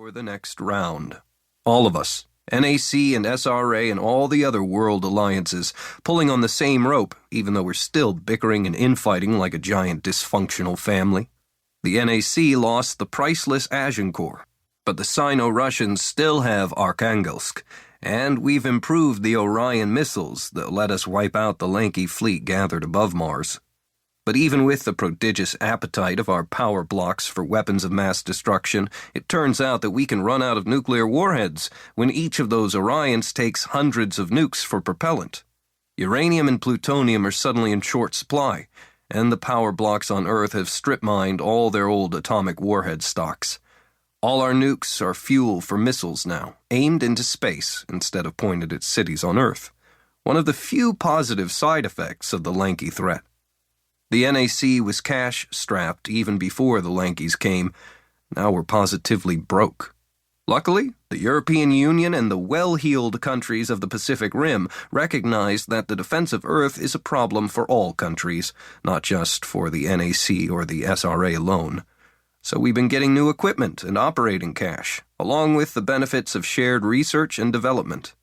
for the next round. All of us, NAC and SRA and all the other world alliances, pulling on the same rope, even though we're still bickering and infighting like a giant dysfunctional family. The NAC lost the priceless Agincourt, but the Sino-Russians still have Arkhangelsk, and we've improved the Orion missiles that let us wipe out the Lanky fleet gathered above Mars. But even with the prodigious appetite of our power blocks for weapons of mass destruction, it turns out that we can run out of nuclear warheads when each of those Orions takes hundreds of nukes for propellant. Uranium and plutonium are suddenly in short supply, and the power blocks on Earth have strip-mined all their old atomic warhead stocks. All our nukes are fuel for missiles now, aimed into space instead of pointed at cities on Earth. One of the few positive side effects of the Lanky threat. The NAC was cash-strapped even before the Lankies came. Now we're positively broke. Luckily, the European Union and the well-heeled countries of the Pacific Rim recognize that the defense of Earth is a problem for all countries, not just for the NAC or the SRA alone. So we've been getting new equipment and operating cash, along with the benefits of shared research and development.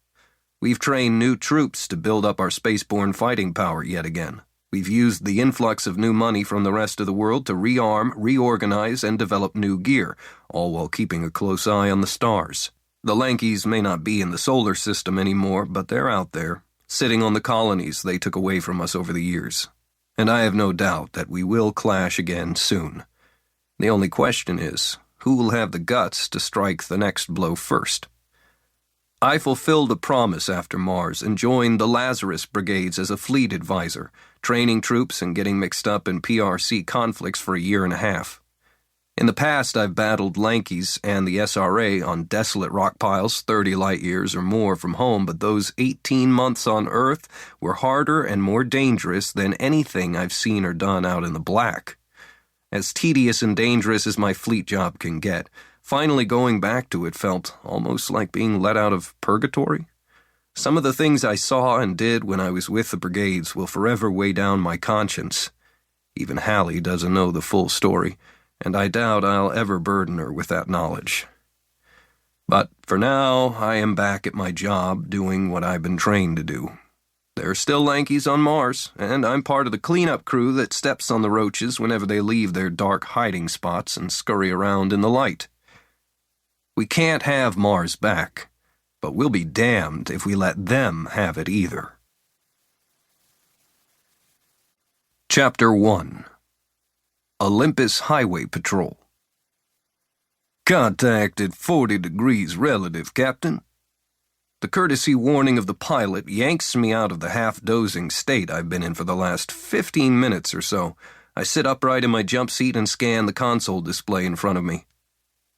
We've trained new troops to build up our spaceborne fighting power yet again. We've used the influx of new money from the rest of the world to rearm, reorganize, and develop new gear, all while keeping a close eye on the stars. The Lankies may not be in the solar system anymore, but they're out there, sitting on the colonies they took away from us over the years. And I have no doubt that we will clash again soon. The only question is, who will have the guts to strike the next blow first? I fulfilled a promise after Mars and joined the Lazarus Brigades as a fleet advisor, training troops and getting mixed up in PRC conflicts for a year and a half. In the past, I've battled Lankies and the SRA on desolate rock piles 30 light years or more from home, but those 18 months on Earth were harder and more dangerous than anything I've seen or done out in the black. As tedious and dangerous as my fleet job can get, finally going back to it felt almost like being let out of purgatory. Some of the things I saw and did when I was with the brigades will forever weigh down my conscience. Even Halley doesn't know the full story, and I doubt I'll ever burden her with that knowledge. But for now, I am back at my job doing what I've been trained to do. There are still Lankies on Mars, and I'm part of the cleanup crew that steps on the roaches whenever they leave their dark hiding spots and scurry around in the light. We can't have Mars back, but we'll be damned if we let them have it either. Chapter 1. Olympus Highway Patrol. Contact at 40 degrees relative, Captain. The courtesy warning of the pilot yanks me out of the half-dozing state I've been in for the last 15 minutes or so. I sit upright in my jump seat and scan the console display in front of me.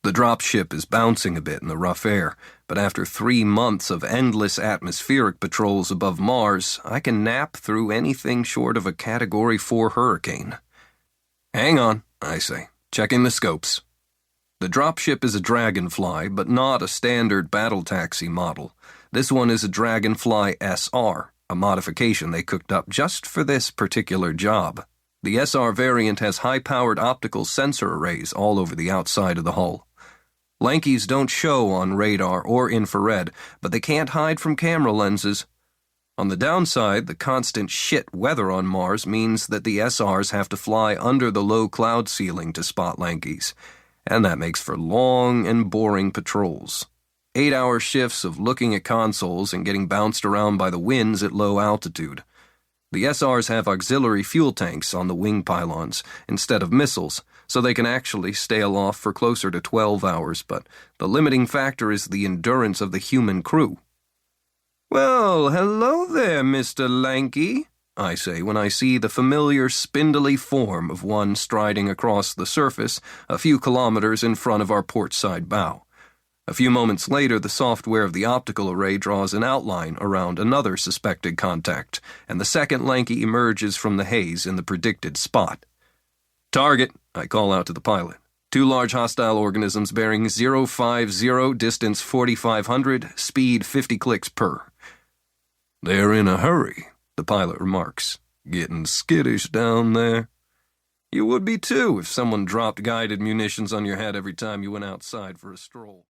The dropship is bouncing a bit in the rough air, but after 3 months of endless atmospheric patrols above Mars, I can nap through anything short of a Category 4 hurricane. Hang on, I say, checking the scopes. The dropship is a Dragonfly, but not a standard battle taxi model. This one is a Dragonfly SR, a modification they cooked up just for this particular job. The SR variant has high-powered optical sensor arrays all over the outside of the hull. Lankies don't show on radar or infrared, but they can't hide from camera lenses. On the downside, the constant shit weather on Mars means that the SRs have to fly under the low cloud ceiling to spot Lankies, and that makes for long and boring patrols. 8-hour shifts of looking at consoles and getting bounced around by the winds at low altitude. The SRs have auxiliary fuel tanks on the wing pylons instead of missiles, so they can actually stay aloft for closer to 12 hours, but the limiting factor is the endurance of the human crew. "Well, hello there, Mr. Lanky," I say when I see the familiar spindly form of one striding across the surface a few kilometers in front of our port side bow. A few moments later, the software of the optical array draws an outline around another suspected contact, and the second Lanky emerges from the haze in the predicted spot. "Target," I call out to the pilot. 2 large hostile organisms bearing 050, distance 4,500, speed 50 clicks per. "They're in a hurry," the pilot remarks. "Getting skittish down there." "You would be too if someone dropped guided munitions on your head every time you went outside for a stroll."